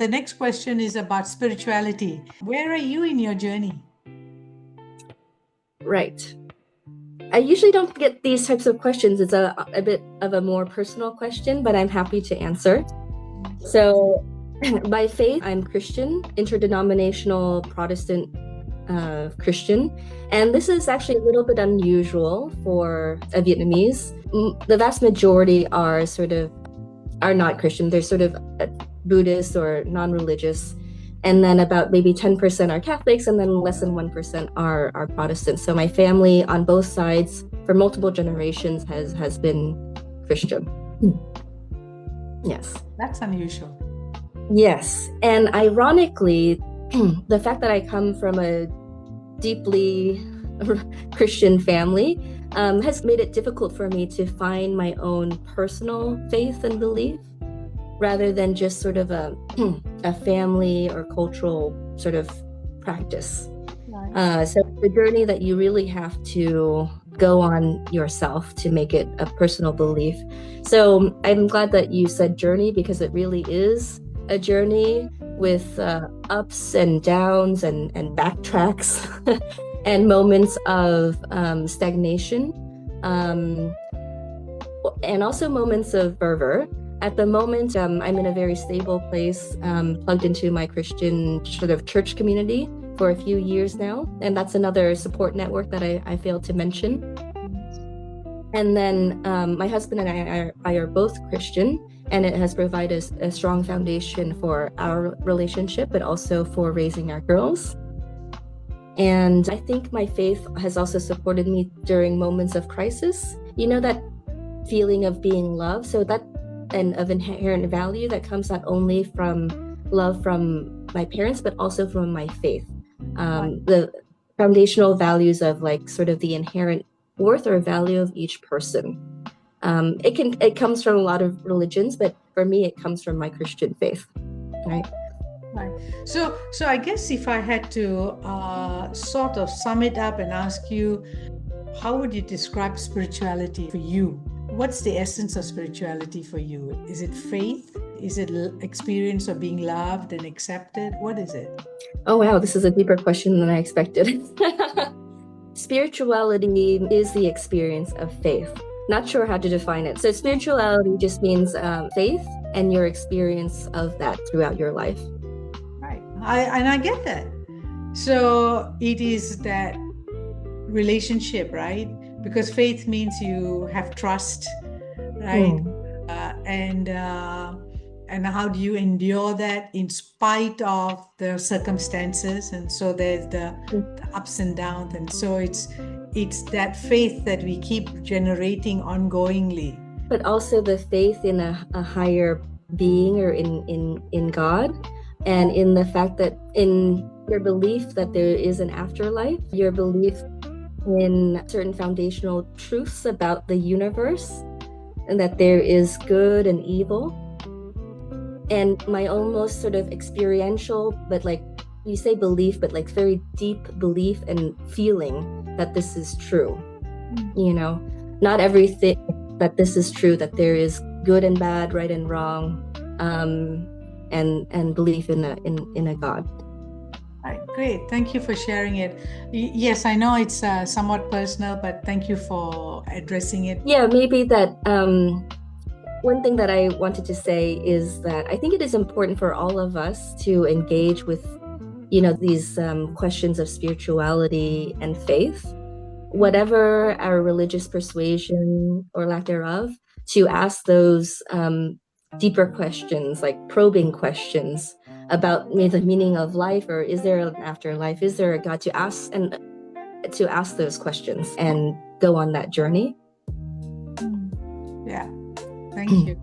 The next question is about spirituality. Where are you in your journey? Right. I usually don't get these types of questions. It's a bit of a more personal question, but I'm happy to answer. So by faith, I'm Christian, interdenominational Protestant Christian. And this is actually a little bit unusual for a Vietnamese. The vast majority are not Christian. They're sort of Buddhist or non-religious. And then about maybe 10% are Catholics, and then less than 1% are Protestants. So my family on both sides for multiple generations has been Christian. Yes. That's unusual. Yes. And ironically, the fact that I come from a deeply Christian family has made it difficult for me to find my own personal faith and belief, rather than just sort of a family or cultural sort of practice. Right. So the journey that you really have to go on yourself to make it a personal belief. So I'm glad that you said journey, because it really is a journey with ups and downs and backtracks and moments of stagnation, and also moments of fervor. At the moment, I'm in a very stable place, plugged into my Christian sort of church community for a few years now. And that's another support network that I failed to mention. And then my husband and I are both Christian, and it has provided a strong foundation for our relationship, but also for raising our girls. And I think my faith has also supported me during moments of crisis. You know, that feeling of being loved. So that, and of inherent value that comes not only from love from my parents, but also from my faith. The foundational values of like sort of the inherent worth or value of each person. It comes from a lot of religions, but for me, it comes from my Christian faith, right? Right. So I guess if I had to sort of sum it up and ask you, how would you describe spirituality for you? What's the essence of spirituality for you? Is it faith? Is it experience of being loved and accepted? What is it? Oh, wow. This is a deeper question than I expected. Spirituality is the experience of faith. Not sure how to define it. So spirituality just means faith and your experience of that throughout your life. Right. I get that. So it is that relationship, right? Because faith means you have trust, right? And how do you endure that in spite of the circumstances? And so there's the ups and downs. And so it's that faith that we keep generating ongoingly. But also the faith in a higher being, or in God, and in the fact that in your belief that there is an afterlife, your belief in certain foundational truths about the universe, and that there is good and evil. And my almost sort of experiential, but like you say belief, but like very deep belief and feeling that this is true. You know, not everything, that this is true, that there is good and bad, right and wrong, and belief in a God. Right, great. Thank you for sharing it. Yes, I know it's somewhat personal, but thank you for addressing it. Yeah, maybe that one thing that I wanted to say is that I think it is important for all of us to engage with, you know, these questions of spirituality and faith, whatever our religious persuasion or lack thereof, to ask those deeper questions, like probing questions about the meaning of life, or is there an afterlife? Is there a God? To ask those questions and go on that journey. Yeah, thank you.